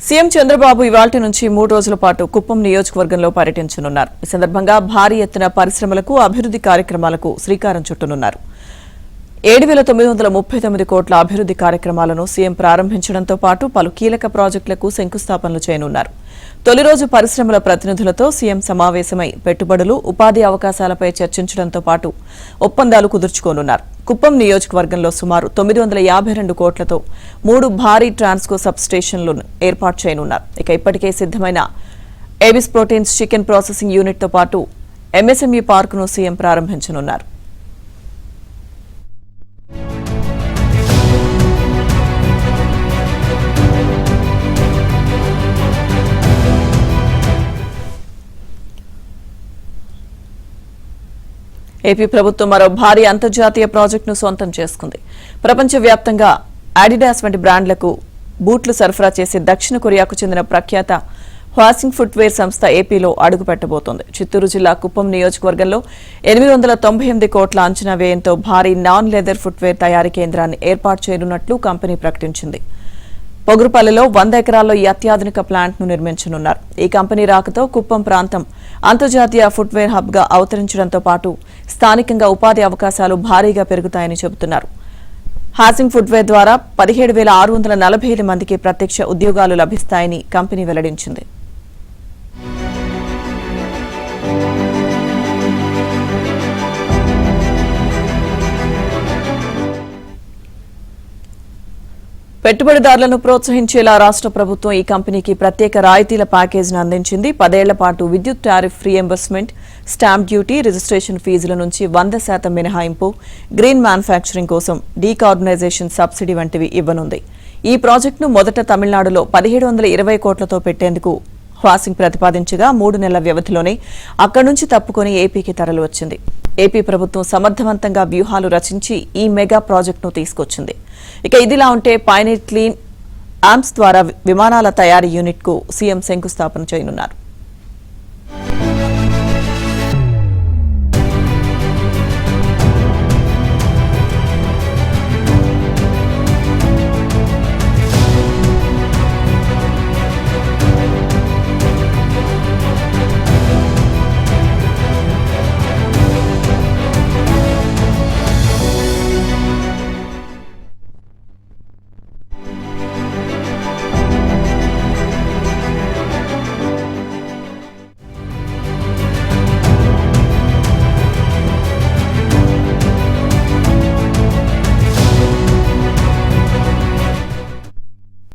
CM Chandrababu ఇవాల్టి నుంచి 3 రోజుల పాటు కుప్పం నియోజకవర్గంలో పర్యటించనున్నారు. ఈ సందర్భంగా భారీ ఎత్తున పరిశ్రమలకు అభివృద్ధి కార్యక్రమాలకు శ్రీకారం చుట్టనున్నారు. 7,939 కోట్ల అభివృద్ధి కార్యక్రమాలను సీఎం ప్రారంభించడంతో పాటు పలు కీలక ప్రాజెక్టులకు శంకుస్థాపనలు చేయనున్నారు. తొలి రోజు పరిశ్రమల ప్రతినిధులతో సీఎం సమావేశమై పెట్టుబడులు, ఉపాధి అవకాశాలపై చర్చించడంతో పాటు ఒప్పందాలు కుదుర్చుకోనున్నారు. కుప్పం నియోజకవర్గంలో సుమారు 952 కోట్లతో 3 భారీ ట్రాన్స్కో సబ్ స్టేషన్లను ఏర్పాటు చేయనున్నారు. ఇప్పటికే సిద్దమైన ఏబిస్ ప్రోటీన్స్ చికెన్ ప్రాసెసింగ్ యూనిట్తో పాటు ఎంఎస్ఎంఈ పార్కును సీఎం ప్రారంభించనున్నారు. ఏపీ ప్రభుత్వం మరో భారీ అంతర్జాతీయ ప్రాజెక్టును సొంతం చేసుకుంది. ప్రపంచవ్యాప్తంగా అడిడాస్ వంటి బ్రాండ్లకు బూట్లు సరఫరా చేసే దక్షిణ కొరియాకు చెందిన ప్రఖ్యాత హ్వాసింగ్ ఫుట్వేర్ సంస్థ ఏపీలో అడుగుపెట్టబోతోంది. చిత్తూరు జిల్లా కుప్పం నియోజకవర్గంలో 898 కోట్ల అంచనా వ్యయంతో భారీ నాన్ లెదర్ ఫుట్వేర్ తయారీ కేంద్రాన్ని ఏర్పాటు చేయనున్నట్లు కంపెనీ ప్రకటించింది. పొగురుపల్లిలో 100 ఎకరాల్లో ఈ అత్యాధునిక ప్లాంట్ను నిర్మించనున్నారు. ఈ కంపెనీ రాకతో కుప్పం ప్రాంతం అంతర్జాతీయ ఫుట్వేర్ హబ్గా అవతరించడంతో పాటు స్థానికంగా ఉపాధి అవకాశాలు భారీగా పెరుగుతాయని చెబుతున్నారు. హాసింగ్ ఫుట్వేర్ ద్వారా 17,645 మందికి ప్రత్యక్ష ఉద్యోగాలు లభిస్తాయని కంపెనీ వెల్లడించింది. పెట్టుబడిదారులను ప్రోత్సహించేలా రాష్ట్ర ప్రభుత్వం ఈ కంపెనీకి ప్రత్యేక రాయితీల ప్యాకేజీని అందించింది. 10 ఏళ్ల పాటు విద్యుత్ tariff reimbursement, stamp duty, registration ఫీజుల నుంచి 100% మినహాయింపు, గ్రీన్ మ్యానుఫ్యాక్చరింగ్ కోసం డీకార్బనైజేషన్ సబ్సిడీ వంటివి ఇవ్వనుంది. ఈ ప్రాజెక్టును మొదట తమిళనాడులో 1720 కోట్లతో పెట్టేందుకు హ్వాసింగ్ ప్రతిపాదించగా 3 నెలల వ్యవధిలోనే అక్కడి నుంచి తప్పుకొని ఏపీకి తరలి వచ్చింది. ఏపీ ప్రభుత్వం సమర్థవంతంగా వ్యూహాలు రచించి ఈ మెగా ప్రాజెక్టును తీసుకొచ్చింది. ఇదిలా ఉంటే పైనట్ క్లీన్ ఆర్మ్స్ ద్వారా విమానాల తయారీ యూనిట్కు సీఎం శంకుస్థాపన చేయనున్నారు.